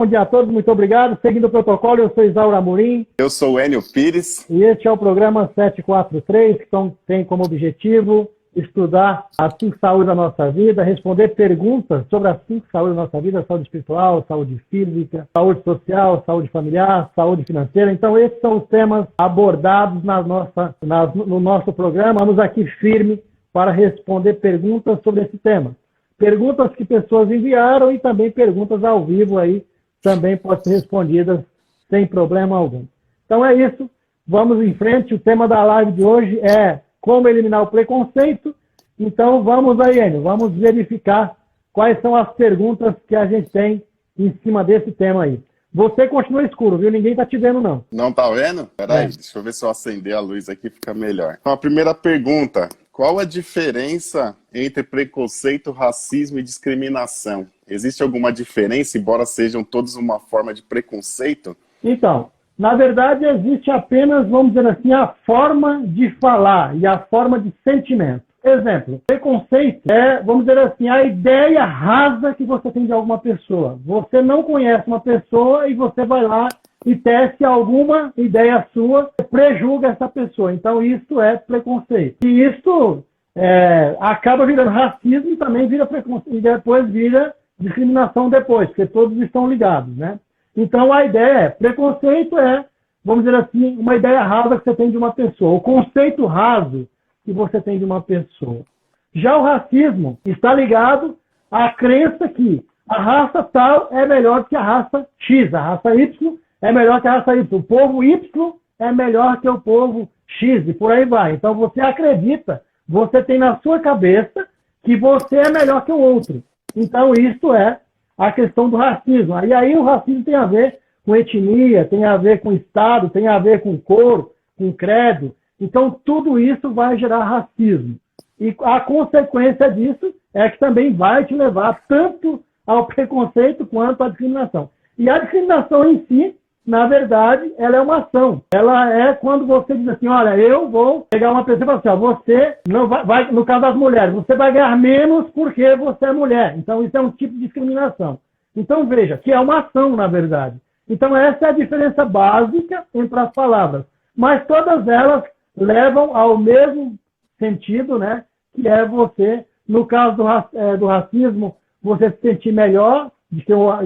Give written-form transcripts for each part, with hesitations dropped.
Bom dia a todos, muito obrigado. Seguindo o protocolo, eu sou Isaura Amorim. Eu sou o Enio Pires. E este é o programa 743, que tem como objetivo estudar as 5 saúdes da nossa vida, responder perguntas sobre as 5 saúdes da nossa vida: saúde espiritual, saúde física, saúde social, saúde familiar, saúde financeira. Então, esses são os temas abordados no nosso programa. Vamos aqui firme para responder perguntas sobre esse tema. Perguntas que pessoas enviaram e também perguntas ao vivo aí também podem ser respondidas sem problema algum. Então é isso, vamos em frente. O tema da live de hoje é como eliminar o preconceito. Então vamos aí, Enio, vamos verificar quais são as perguntas que a gente tem em cima desse tema aí. Você continua escuro, viu? Ninguém tá te vendo, não. Não tá vendo? Peraí, deixa eu ver se eu acender a luz aqui, fica melhor. Então, a primeira pergunta: qual a diferença entre preconceito, racismo e discriminação? Existe alguma diferença, embora sejam todos uma forma de preconceito? Então, na verdade, existe apenas, vamos dizer assim, a forma de falar e a forma de sentimento. Exemplo, preconceito é, vamos dizer assim, a ideia rasa que você tem de alguma pessoa. Você não conhece uma pessoa e você vai lá e teste alguma ideia sua, prejulga essa pessoa. Então, isso é preconceito. E isso acaba virando racismo e também vira preconceito, e depois vira discriminação depois, porque todos estão ligados, né? Então, a ideia preconceito é, vamos dizer assim, uma ideia rasa que você tem de uma pessoa. O conceito raso que você tem de uma pessoa. Já o racismo está ligado à crença que a raça tal é melhor que a raça X, a raça Y é melhor que a raça Y, o povo Y é melhor que o povo X, e por aí vai. Então você acredita, você tem na sua cabeça que você é melhor que o outro. Então isso é a questão do racismo. E aí o racismo tem a ver com etnia, tem a ver com estado, tem a ver com cor, com credo. Então, tudo isso vai gerar racismo. E a consequência disso é que também vai te levar tanto ao preconceito quanto à discriminação. E a discriminação em si, na verdade, ela é uma ação. Ela é quando você diz assim, olha, eu vou pegar uma pessoa e falar assim, ó, você, não vai, no caso das mulheres, você vai ganhar menos porque você é mulher. Então, isso é um tipo de discriminação. Então, veja, que é uma ação, na verdade. Então, essa é a diferença básica entre as palavras. Mas todas elas levam ao mesmo sentido, né? Que é você, no caso do racismo, você se sentir melhor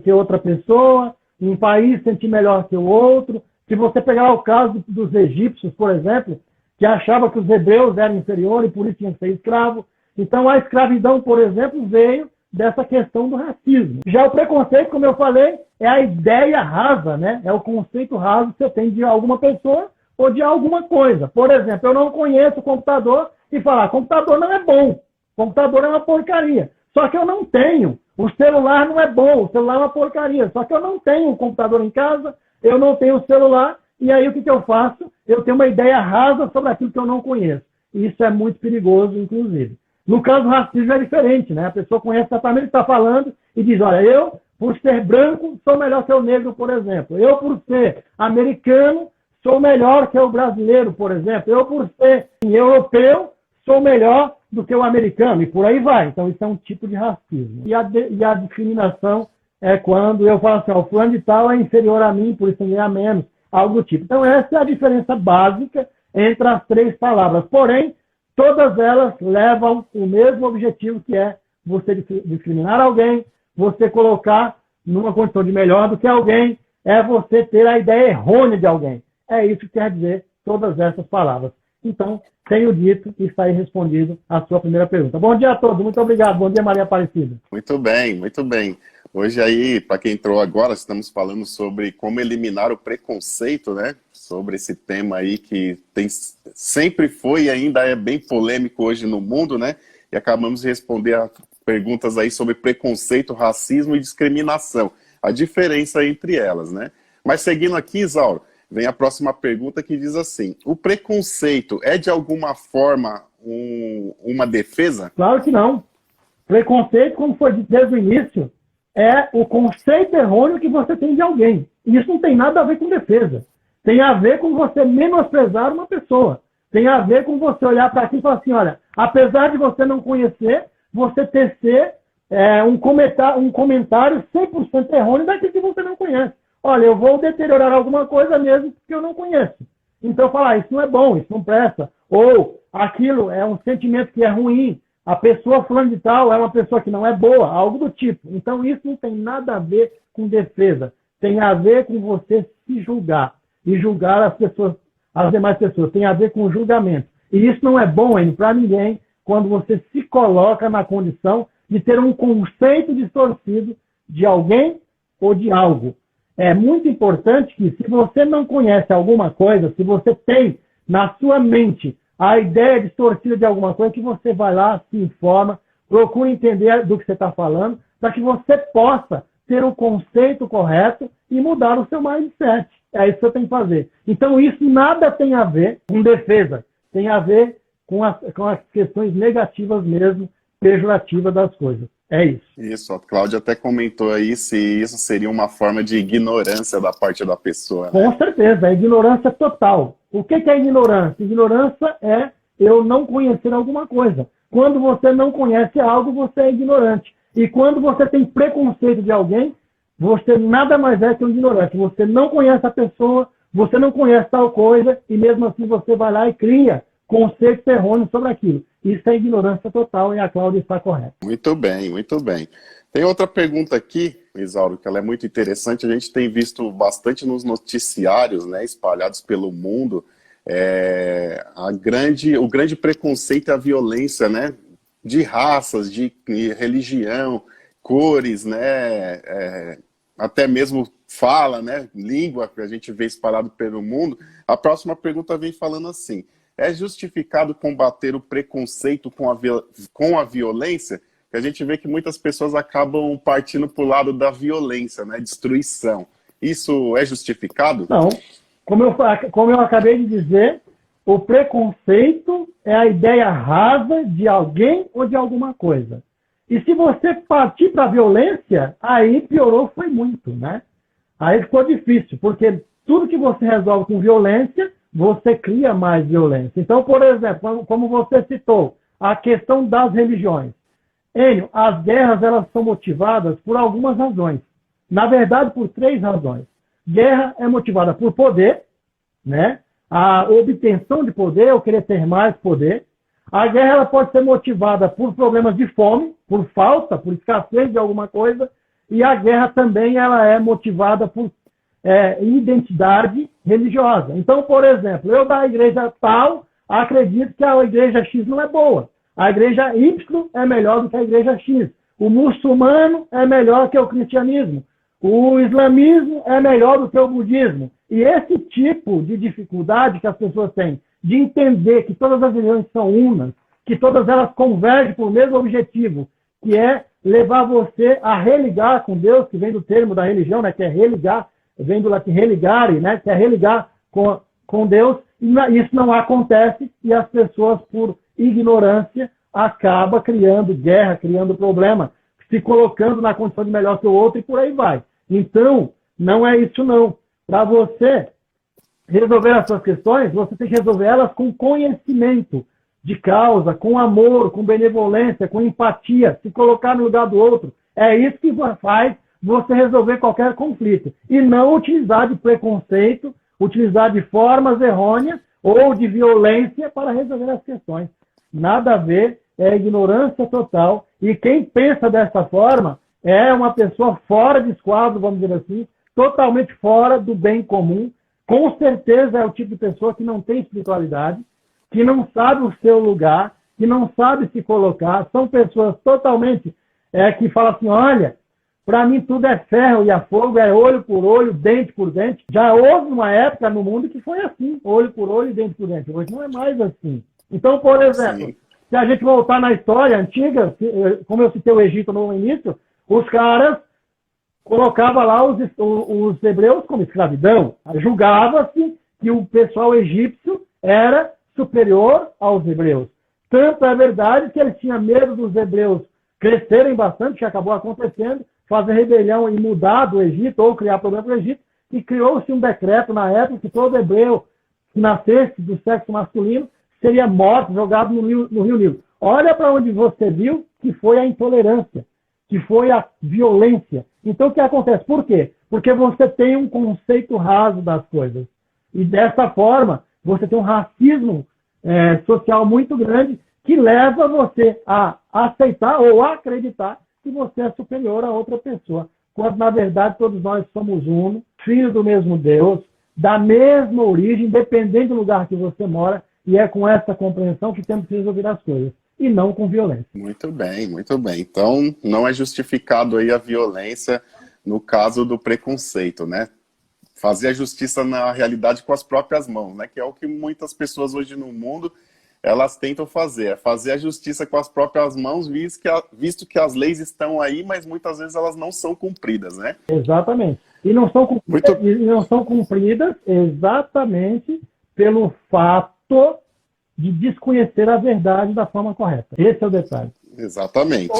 que outra pessoa, um país se sentir melhor que o outro. Se você pegar o caso dos egípcios, por exemplo, que achavam que os hebreus eram inferiores e por isso tinham que ser escravos. Então a escravidão, por exemplo, veio dessa questão do racismo. Já o preconceito, como eu falei, é a ideia rasa, né? É o conceito raso que você tem de alguma pessoa ou de alguma coisa. Por exemplo, eu não conheço o computador e falar, computador não é bom, computador é uma porcaria. Só que eu não tenho. O celular não é bom, o celular é uma porcaria. Só que eu não tenho um computador em casa, eu não tenho o celular, e aí o que eu faço? Eu tenho uma ideia rasa sobre aquilo que eu não conheço. E isso é muito perigoso, inclusive. No caso do racismo é diferente, né? A pessoa conhece exatamente o que está falando e diz, olha, eu, por ser branco, sou melhor que o negro, por exemplo. Eu, por ser americano, sou melhor que o brasileiro, por exemplo. Eu, por ser europeu, sou melhor do que o americano. E por aí vai. Então, isso é um tipo de racismo. E a discriminação é quando eu falo assim, o fulano de tal é inferior a mim, por isso ele ganha menos. Algo do tipo. Então, essa é a diferença básica entre as 3 palavras. Porém, todas elas levam o mesmo objetivo, que é você discriminar alguém, você colocar numa condição de melhor do que alguém, é você ter a ideia errônea de alguém. É isso que quer dizer todas essas palavras. Então, tenho dito e está aí respondido a sua primeira pergunta. Bom dia a todos, muito obrigado. Bom dia, Maria Aparecida. Muito bem, muito bem. Hoje aí, para quem entrou agora, estamos falando sobre como eliminar o preconceito, né? Sobre esse tema aí que sempre foi e ainda é bem polêmico hoje no mundo, né? E acabamos de responder a perguntas aí sobre preconceito, racismo e discriminação. A diferença entre elas, né? Mas seguindo aqui, Isauro, vem a próxima pergunta que diz assim, o preconceito é de alguma forma uma defesa? Claro que não. Preconceito, como foi dito desde o início, é o conceito errôneo que você tem de alguém. E isso não tem nada a ver com defesa. Tem a ver com você menosprezar uma pessoa. Tem a ver com você olhar para aqui e falar assim, olha, apesar de você não conhecer, você tecer um comentário 100% errôneo daquilo que você não conhece. Olha, eu vou deteriorar alguma coisa mesmo que eu não conheço. Então, falar, isso não é bom, isso não presta. Ou aquilo é um sentimento que é ruim. A pessoa fulano de tal é uma pessoa que não é boa, algo do tipo. Então, isso não tem nada a ver com defesa. Tem a ver com você se julgar. E julgar as demais pessoas. Tem a ver com julgamento. E isso não é bom, para ninguém, quando você se coloca na condição de ter um conceito distorcido de alguém ou de algo. É muito importante que, se você não conhece alguma coisa, se você tem na sua mente a ideia distorcida de alguma coisa, que você vai lá, se informa, procura entender do que você está falando, para que você possa ter o conceito correto e mudar o seu mindset. É isso que você tem que fazer. Então, isso nada tem a ver com defesa. Tem a ver com as questões negativas mesmo, pejorativas das coisas. É isso. Isso, a Cláudia até comentou aí se isso seria uma forma de ignorância da parte da pessoa. Né? Com certeza, é ignorância total. O que é ignorância? Ignorância é eu não conhecer alguma coisa. Quando você não conhece algo, você é ignorante. E quando você tem preconceito de alguém, você nada mais é que um ignorante. Você não conhece a pessoa, você não conhece tal coisa, e mesmo assim você vai lá e cria conceitos errôneos sobre aquilo. Isso é ignorância total, e a Cláudia está correta. Muito bem, muito bem. Tem outra pergunta aqui, Isauro, que ela é muito interessante. A gente tem visto bastante nos noticiários, né, espalhados pelo mundo, o grande preconceito e a violência, né, de raças, de religião, cores, né, até mesmo fala, né, língua que a gente vê espalhado pelo mundo. A próxima pergunta vem falando assim: é justificado combater o preconceito com a violência? Que a gente vê que muitas pessoas acabam partindo para o lado da violência, né? Destruição. Isso é justificado? Não. Como eu acabei de dizer, o preconceito é a ideia rasa de alguém ou de alguma coisa. E se você partir para a violência, aí piorou, foi muito, né? Aí ficou difícil, porque tudo que você resolve com violência, você cria mais violência. Então, por exemplo, como você citou, a questão das religiões. Enio, as guerras elas são motivadas por algumas razões. Na verdade, por 3 razões. Guerra é motivada por poder, né? A obtenção de poder, eu querer ter mais poder. A guerra ela pode ser motivada por problemas de fome, por falta, por escassez de alguma coisa. E a guerra também ela é motivada por identidade religiosa. Então, por exemplo, eu da igreja tal acredito que a igreja X não é boa. A igreja Y é melhor do que a igreja X. O muçulmano é melhor que o cristianismo. O islamismo é melhor do que o budismo. E esse tipo de dificuldade que as pessoas têm de entender que todas as religiões são unas, que todas elas convergem para o mesmo objetivo, que é levar você a religar com Deus, que vem do termo da religião, né, que é religar, vem do latim religare, né, que é religar com Deus, e isso não acontece, e as pessoas, por ignorância, acabam criando guerra, criando problema, se colocando na condição de melhor que o outro, e por aí vai. Então, não é isso não. Para você resolver as suas questões, você tem que resolver elas com conhecimento de causa, com amor, com benevolência, com empatia, se colocar no lugar do outro. É isso que faz você resolver qualquer conflito. E não utilizar de preconceito, utilizar de formas errôneas ou de violência para resolver as questões. Nada a ver, é ignorância total. E quem pensa dessa forma é uma pessoa fora de esquadro, vamos dizer assim, totalmente fora do bem comum. Com certeza é o tipo de pessoa que não tem espiritualidade, que não sabe o seu lugar, que não sabe se colocar. São pessoas totalmente que falam assim, olha, para mim tudo é ferro e a fogo, é olho por olho, dente por dente. Já houve uma época no mundo que foi assim, olho por olho e dente por dente. Hoje não é mais assim. Então, por exemplo, sim, se a gente voltar na história antiga, como eu citei o Egito no início, os caras colocavam lá os hebreus como escravidão. Julgava-se que o pessoal egípcio era superior aos hebreus. Tanto é verdade que eles tinham medo dos hebreus crescerem bastante, que acabou acontecendo, fazer rebelião e mudar do Egito, ou criar problema para o Egito, e criou-se um decreto na época que todo hebreu que nascesse do sexo masculino seria morto, jogado no rio Nilo. Olha para onde você viu que foi a intolerância. que foi a violência. Então, o que acontece? Por quê? Porque você tem um conceito raso das coisas. E dessa forma, você tem um racismo social muito grande que leva você a aceitar ou a acreditar que você é superior a outra pessoa. Quando, na verdade, todos nós somos uno, filhos do mesmo Deus, da mesma origem, independente do lugar que você mora, e é com essa compreensão que temos que resolver as coisas, e não com violência. Muito bem, muito bem. Então, não é justificado aí a violência no caso do preconceito, né? Fazer a justiça na realidade com as próprias mãos, né? Que é o que muitas pessoas hoje no mundo, elas tentam fazer. É fazer a justiça com as próprias mãos, visto que as leis estão aí, mas muitas vezes elas não são cumpridas, né? Exatamente. E não são cumpridas exatamente pelo fato de desconhecer a verdade da forma correta. Esse é o detalhe. Exatamente.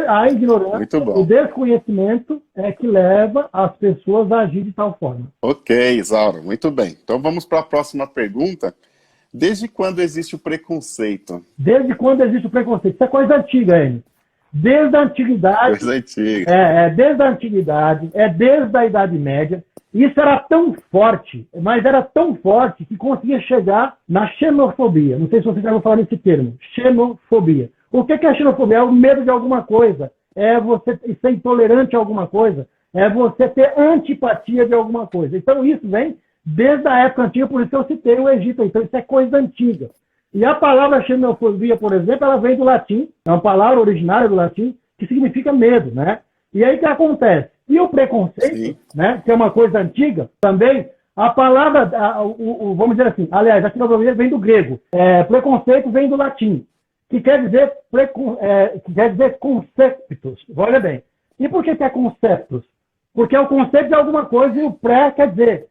A ignorância, muito bom. O desconhecimento é que leva as pessoas a agir de tal forma. Ok, Isaura, muito bem. Então vamos para a próxima pergunta. Desde quando existe o preconceito? Desde quando existe o preconceito? Isso é coisa antiga, Enio. Desde a antiguidade. Coisa antiga. Desde a antiguidade, desde a Idade Média. Isso era tão forte, mas era tão forte que conseguia chegar na xenofobia. Não sei se você já ouviu falar nesse termo. Xenofobia. O que é xenofobia? É o medo de alguma coisa. É você ser intolerante a alguma coisa. É você ter antipatia de alguma coisa. Então isso vem desde a época antiga, por isso que eu citei o Egito. Então isso é coisa antiga. E a palavra xenofobia, por exemplo, ela vem do latim. É uma palavra originária do latim que significa medo, né? E aí o que acontece? E o preconceito, né, que é uma coisa antiga, também, a palavra, vamos dizer assim, aliás, a xenofobia vem do grego, preconceito vem do latim, que quer dizer conceptos. Olha bem. E por que é conceptos? Porque é o conceito de alguma coisa e o pré quer dizer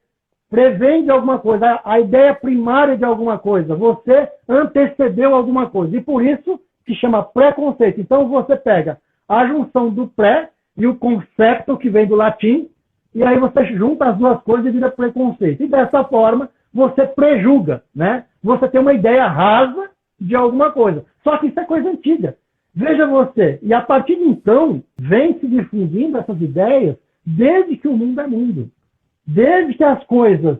prevém de alguma coisa, a ideia primária de alguma coisa. Você antecedeu alguma coisa. E por isso se chama preconceito. Então você pega a junção do pré e o concepto que vem do latim, e aí você junta as duas coisas e vira preconceito. E dessa forma, você prejulga, né? Você tem uma ideia rasa de alguma coisa. Só que isso é coisa antiga. Veja você, e a partir de então, vem se difundindo essas ideias desde que o mundo é mundo. Desde que as coisas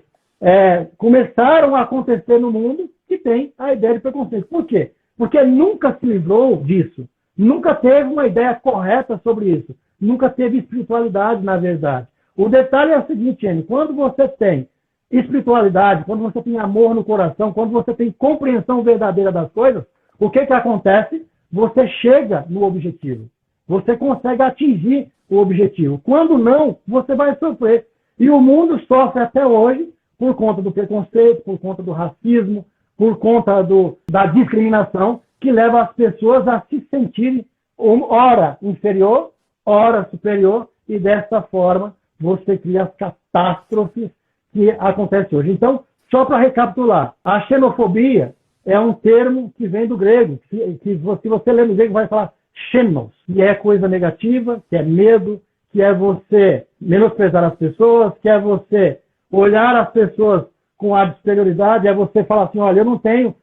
começaram a acontecer no mundo, que tem a ideia de preconceito. Por quê? Porque nunca se livrou disso. Nunca teve uma ideia correta sobre isso. Nunca teve espiritualidade, na verdade. O detalhe é o seguinte, Anne, quando você tem espiritualidade, quando você tem amor no coração, quando você tem compreensão verdadeira das coisas, o que acontece? Você chega no objetivo. Você consegue atingir o objetivo. Quando não, você vai sofrer. E o mundo sofre até hoje por conta do preconceito, por conta do racismo, por conta da discriminação, que leva as pessoas a se sentirem ora inferior, ora superior, e dessa forma você cria as catástrofes que acontecem hoje. Então, só para recapitular, a xenofobia é um termo que vem do grego, que se você ler no grego vai falar xenos, que é coisa negativa, que é medo, que é você menosprezar as pessoas, que é você olhar as pessoas com a superioridade, é você falar assim, olha, eu não tenho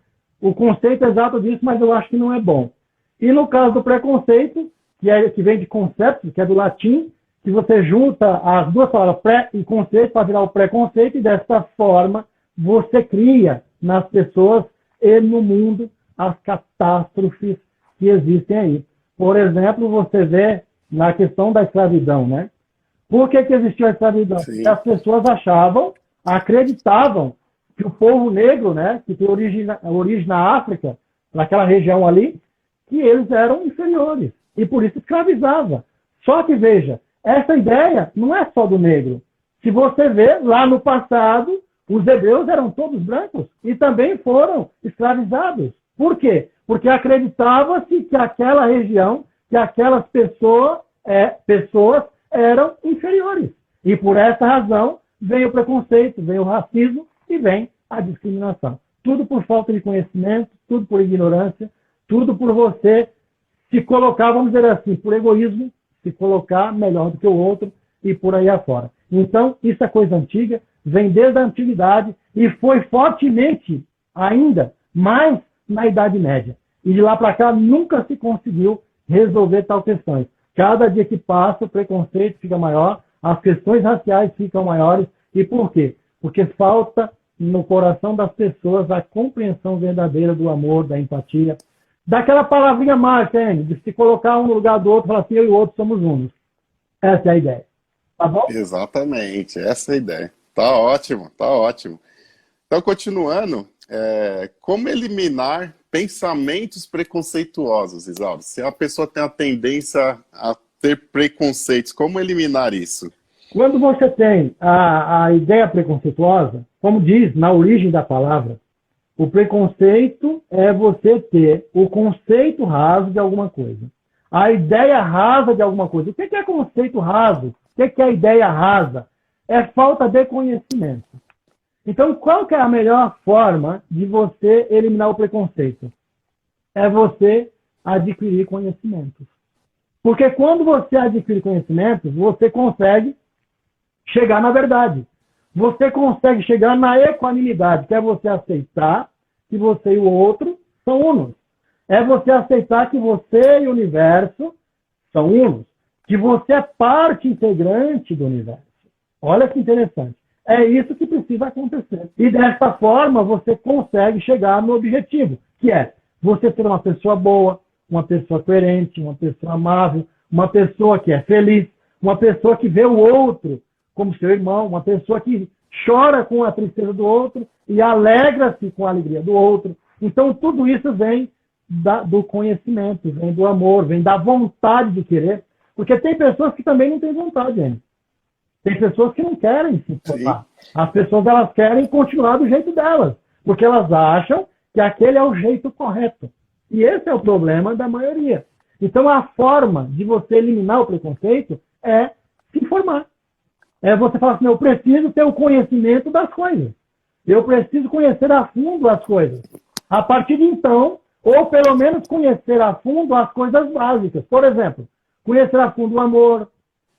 o conceito exato disso, mas eu acho que não é bom. E no caso do preconceito, que vem de conceptos, que é do latim, que você junta as duas palavras, pré e conceito, para virar o preconceito, e dessa forma você cria nas pessoas e no mundo as catástrofes que existem aí. Por exemplo, você vê na questão da escravidão, né? Por que existiu a escravidão? Sim. Porque as pessoas acreditavam que o povo negro, né, que tem origem na África, naquela região ali, que eles eram inferiores. E por isso escravizava. Só que, veja, essa ideia não é só do negro. Se você vê, lá no passado, os hebreus eram todos brancos e também foram escravizados. Por quê? Porque acreditava-se que aquela região, que aquelas pessoas eram inferiores. E por essa razão, vem o preconceito, vem o racismo e vem a discriminação. Tudo por falta de conhecimento, tudo por ignorância, tudo por você se colocar, vamos dizer assim, por egoísmo, se colocar melhor do que o outro e por aí afora. Então, isso é coisa antiga, vem desde a antiguidade e foi fortemente ainda mais na Idade Média. E de lá para cá nunca se conseguiu resolver tal questões. Cada dia que passa, o preconceito fica maior, as questões raciais ficam maiores. E por quê? Porque falta no coração das pessoas a compreensão verdadeira do amor, da empatia, daquela palavrinha mágica, hein? De se colocar um no lugar do outro e falar assim, eu e o outro somos unos. Essa é a ideia. Tá bom? Exatamente, essa é a ideia. Tá ótimo, tá ótimo. Então, continuando, como eliminar pensamentos preconceituosos, Isauro? Se a pessoa tem a tendência a ter preconceitos, como eliminar isso? Quando você tem a ideia preconceituosa, como diz na origem da palavra, o preconceito é você ter o conceito raso de alguma coisa. A ideia rasa de alguma coisa. O que é conceito raso? O que é ideia rasa? É falta de conhecimento. Então, qual que é a melhor forma de você eliminar o preconceito? É você adquirir conhecimentos. Porque quando você adquire conhecimentos, você consegue chegar na verdade. Você consegue chegar na equanimidade, que é você aceitar que você e o outro são unos. É você aceitar que você e o universo são unos. Que você é parte integrante do universo. Olha que interessante. É isso que precisa acontecer. E dessa forma você consegue chegar no objetivo, que é você ser uma pessoa boa, uma pessoa coerente, uma pessoa amável, uma pessoa que é feliz, uma pessoa que vê o outro como seu irmão, uma pessoa que chora com a tristeza do outro e alegra-se com a alegria do outro. Então tudo isso vem do conhecimento, vem do amor, vem da vontade de querer, porque tem pessoas que também não têm vontade, gente. Tem pessoas que não querem se formar. As pessoas elas querem continuar do jeito delas, porque elas acham que aquele é o jeito correto. E esse é o problema da maioria. Então a forma de você eliminar o preconceito é se informar. É você falar assim, eu preciso ter o conhecimento das coisas. Eu preciso conhecer a fundo as coisas. A partir de então, ou pelo menos conhecer a fundo as coisas básicas. Por exemplo, conhecer a fundo o amor,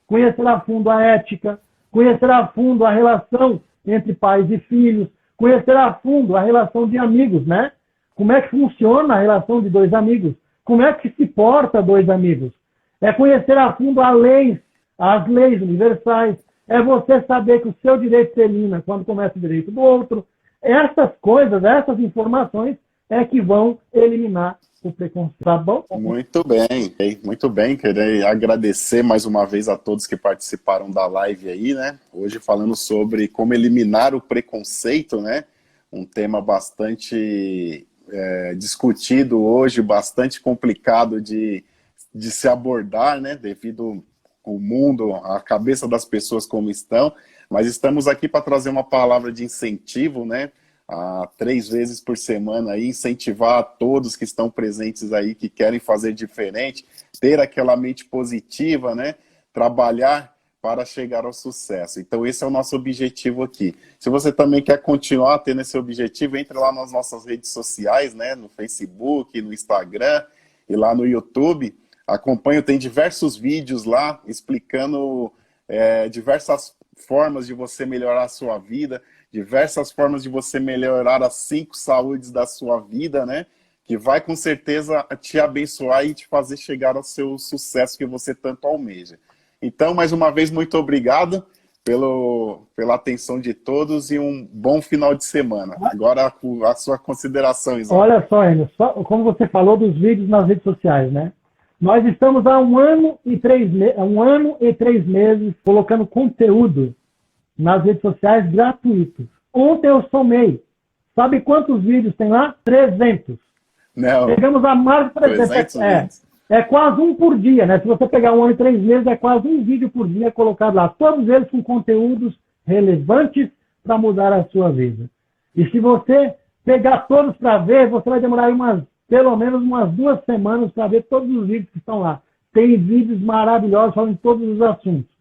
conhecer a fundo a ética, conhecer a fundo a relação entre pais e filhos, conhecer a fundo a relação de amigos, né? Como é que funciona a relação de dois amigos? Como é que se porta dois amigos? É conhecer a fundo as leis universais. É você saber que o seu direito termina quando começa o direito do outro. Essas coisas, essas informações é que vão eliminar o preconceito. Tá bom? Muito bem, muito bem. Queria agradecer mais uma vez a todos que participaram da live aí, né? Hoje falando sobre como eliminar o preconceito, né? Um tema bastante discutido hoje, bastante complicado de se abordar, né? Devido ao mundo, a cabeça das pessoas como estão. Mas estamos aqui para trazer uma palavra de incentivo, né? 3 vezes por semana aí, incentivar a todos que estão presentes aí, que querem fazer diferente, ter aquela mente positiva, né? Trabalhar para chegar ao sucesso. Então esse é o nosso objetivo aqui. Se você também quer continuar tendo esse objetivo, entre lá nas nossas redes sociais, né? No Facebook, no Instagram e lá no YouTube. Acompanho, tem diversos vídeos lá explicando diversas formas de você melhorar a sua vida, diversas formas de você melhorar as 5 saúdes da sua vida, né? Que vai com certeza te abençoar e te fazer chegar ao seu sucesso que você tanto almeja. Então, mais uma vez, muito obrigado pela atenção de todos e um bom final de semana. Agora, a sua consideração, Isauro. Olha só, Enio, como você falou dos vídeos nas redes sociais, né? Nós estamos há 1 ano e 3 meses colocando conteúdo nas redes sociais gratuitos. Ontem eu somei. Sabe quantos vídeos tem lá? 300. Não. Chegamos a mais de 300. É quase um por dia, né? Se você pegar 1 ano e 3 meses, é quase um vídeo por dia colocado lá. Todos eles com conteúdos relevantes para mudar a sua vida. E se você pegar todos para ver, você vai demorar pelo menos umas 2 semanas para ver todos os vídeos que estão lá. Tem vídeos maravilhosos falando de todos os assuntos.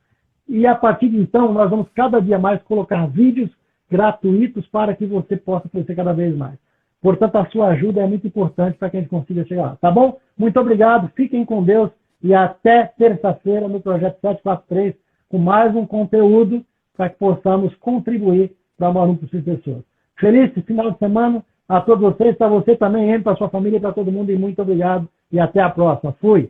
E a partir de então, nós vamos cada dia mais colocar vídeos gratuitos para que você possa crescer cada vez mais. Portanto, a sua ajuda é muito importante para que a gente consiga chegar lá. Tá bom? Muito obrigado, fiquem com Deus e até terça-feira no Projeto 743 com mais um conteúdo para que possamos contribuir para o maior número possível de pessoas. Feliz final de semana a todos vocês, para você também, para a sua família e para todo mundo. E muito obrigado e até a próxima. Fui!